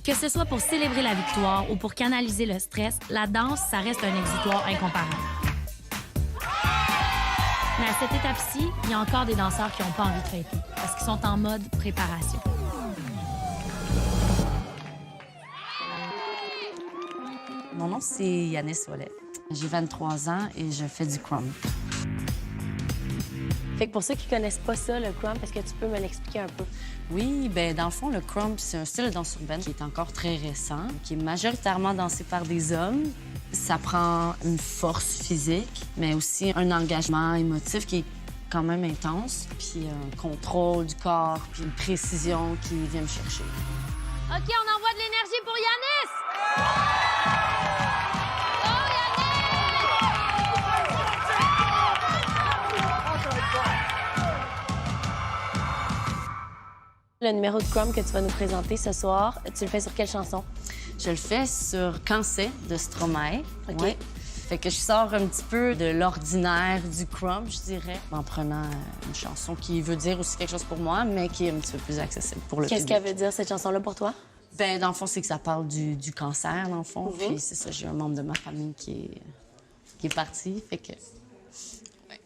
Que ce soit pour célébrer la victoire ou pour canaliser le stress, la danse, ça reste un exutoire incomparable. Mais à cette étape-ci, il y a encore des danseurs qui n'ont pas envie de fêter parce qu'ils sont en mode préparation. Mon nom, c'est Yanis Ouellet. J'ai 23 ans et je fais du crumb. Fait que pour ceux qui connaissent pas ça, le crumb, est-ce que tu peux me l'expliquer un peu? Oui, bien, dans le fond, le crumb, c'est un style de danse urbaine qui est encore très récent, qui est majoritairement dansé par des hommes. Ça prend une force physique, mais aussi un engagement émotif qui est quand même intense, puis un contrôle du corps, puis une précision qui vient me chercher. OK, on envoie de l'énergie pour Yanis! Le numéro de crumb que tu vas nous présenter ce soir, tu le fais sur quelle chanson? Je le fais sur Quand c'est de Stromae. OK. Ouais. Fait que je sors un petit peu de l'ordinaire du crumb, je dirais, en prenant une chanson qui veut dire aussi quelque chose pour moi, mais qui est un petit peu plus accessible pour le public. Qu'est-ce qu'elle veut dire, cette chanson-là, pour toi? Ben, dans le fond, c'est que ça parle du cancer, dans le fond. Puis c'est ça, j'ai un membre de ma famille qui est parti, fait que... Ouais.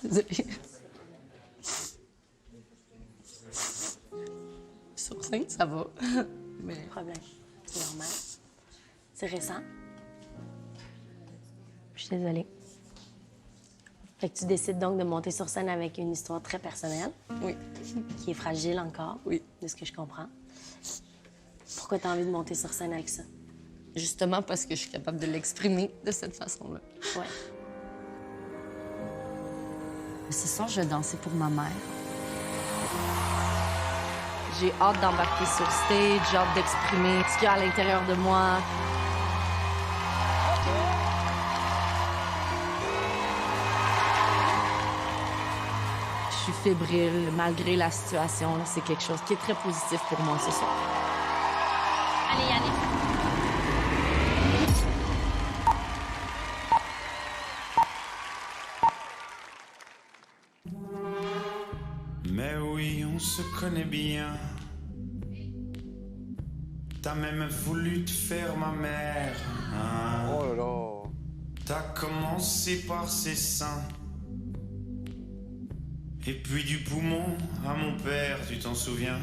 Désolée. Sur scène, ça va. Mais... Pas de problème. C'est normal. C'est récent. Je suis désolée. Fait que tu décides donc de monter sur scène avec une histoire très personnelle. Oui. Qui est fragile encore. Oui. De ce que je comprends. Pourquoi tu as envie de monter sur scène avec ça? Justement parce que je suis capable de l'exprimer de cette façon-là. Ouais. Ce soir, je vais danser pour ma mère. J'ai hâte d'embarquer sur stage, j'ai hâte d'exprimer ce qu'il y a à l'intérieur de moi. Je suis fébrile malgré la situation. C'est quelque chose qui est très positif pour moi ce soir. Allez, Yannick. Mais oui, on se connaît bien. T'as même voulu te faire ma mère. Hein? Oh là là. T'as commencé par ses seins. Et puis du poumon à mon père, tu t'en souviens?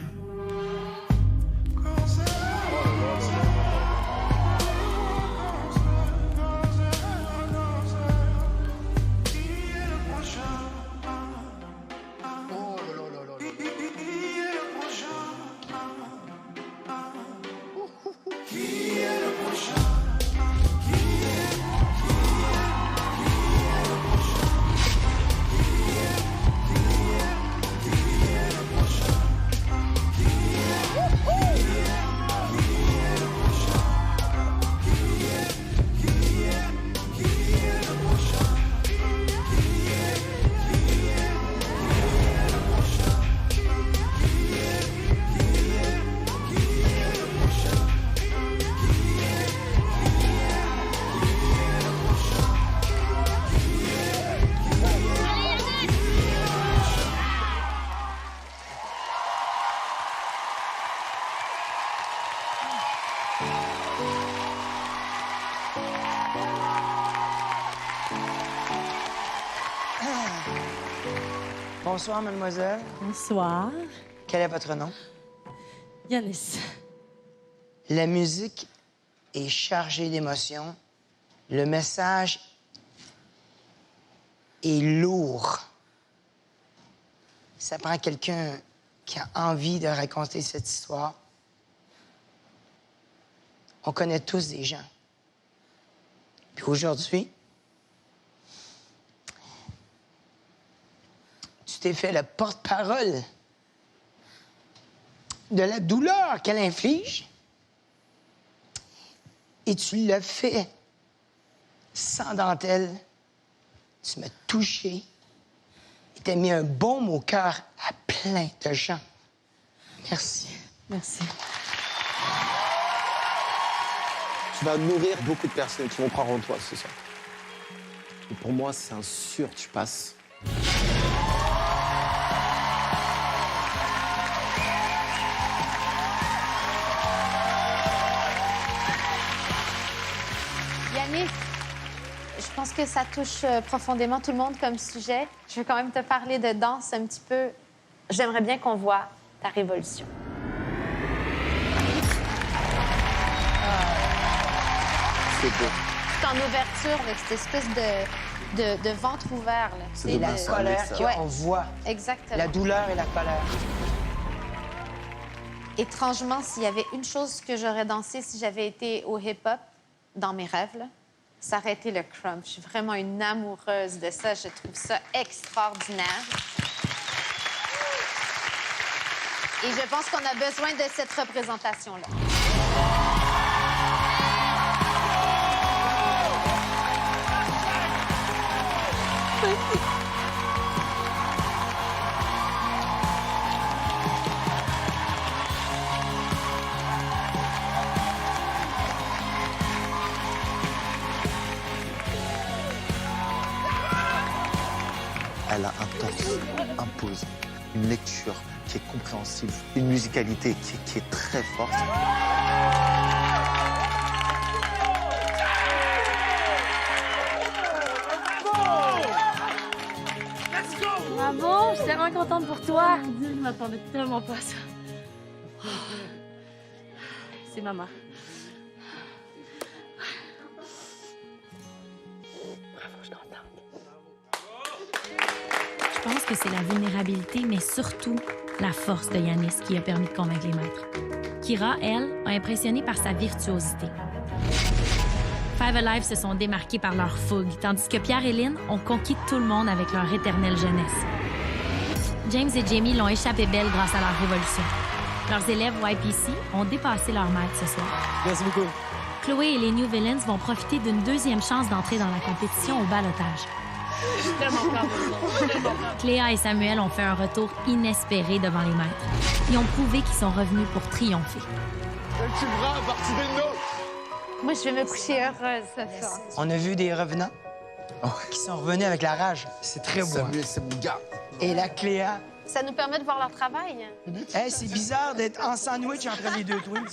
Bonsoir, mademoiselle. Bonsoir. Quel est votre nom? Yanis. La musique est chargée d'émotions. Le message est lourd. Ça prend quelqu'un qui a envie de raconter cette histoire. On connaît tous des gens. Puis aujourd'hui, tu t'es fait le porte-parole de la douleur qu'elle inflige et tu l'as fait sans dentelle. Tu m'as touché et t'as mis un baume au cœur à plein de gens. Merci. Merci. Tu vas nourrir beaucoup de personnes qui vont croire en toi, c'est ça. Et pour moi, c'est un sûr, tu passes. que ça touche profondément tout le monde comme sujet. Je vais quand même te parler de danse un petit peu. J'aimerais bien qu'on voit ta révolution. C'est beau. C'est en ouverture, avec cette espèce de ventre ouvert. Là. C'est Et la dommage, ça, colère mais ça- qu'on voit. Exactement. La douleur et la colère. Étrangement, s'il y avait une chose que j'aurais dansé si j'avais été au hip-hop, dans mes rêves, là, ça aurait été le crump. Je suis vraiment une amoureuse de ça. Je trouve ça extraordinaire. Et je pense qu'on a besoin de cette représentation-là. Elle a un torse imposant, une lecture qui est compréhensible, une musicalité qui est très forte. Bravo, je suis tellement contente pour toi. Mon Dieu, je m'attendais tellement pas à ça. Oh. C'est maman. Bravo, je suis contente. Je pense que c'est la vulnérabilité, mais surtout la force de Yanis qui a permis de convaincre les maîtres. Kira, elle, a impressionné par sa virtuosité. Five Alive se sont démarqués par leur fougue, tandis que Pierre et Lynn ont conquis tout le monde avec leur éternelle jeunesse. James et Jamie l'ont échappé belle grâce à leur révolution. Leurs élèves YPC ont dépassé leur maître ce soir. Merci beaucoup. Chloé et les New Villains vont profiter d'une deuxième chance d'entrer dans la compétition au ballottage. Cléa et Samuel ont fait un retour inespéré devant les maîtres. Ils ont prouvé qu'ils sont revenus pour triompher. Tu feras partie des nôtres. Moi, je vais me coucher heureuse ce soir. On a vu des revenants qui sont revenus avec la rage. C'est très beau. Samuel, c'est mon gars. Et la Cléa. Ça nous permet de voir leur travail. Hey, c'est bizarre d'être en sandwich entre les deux twins.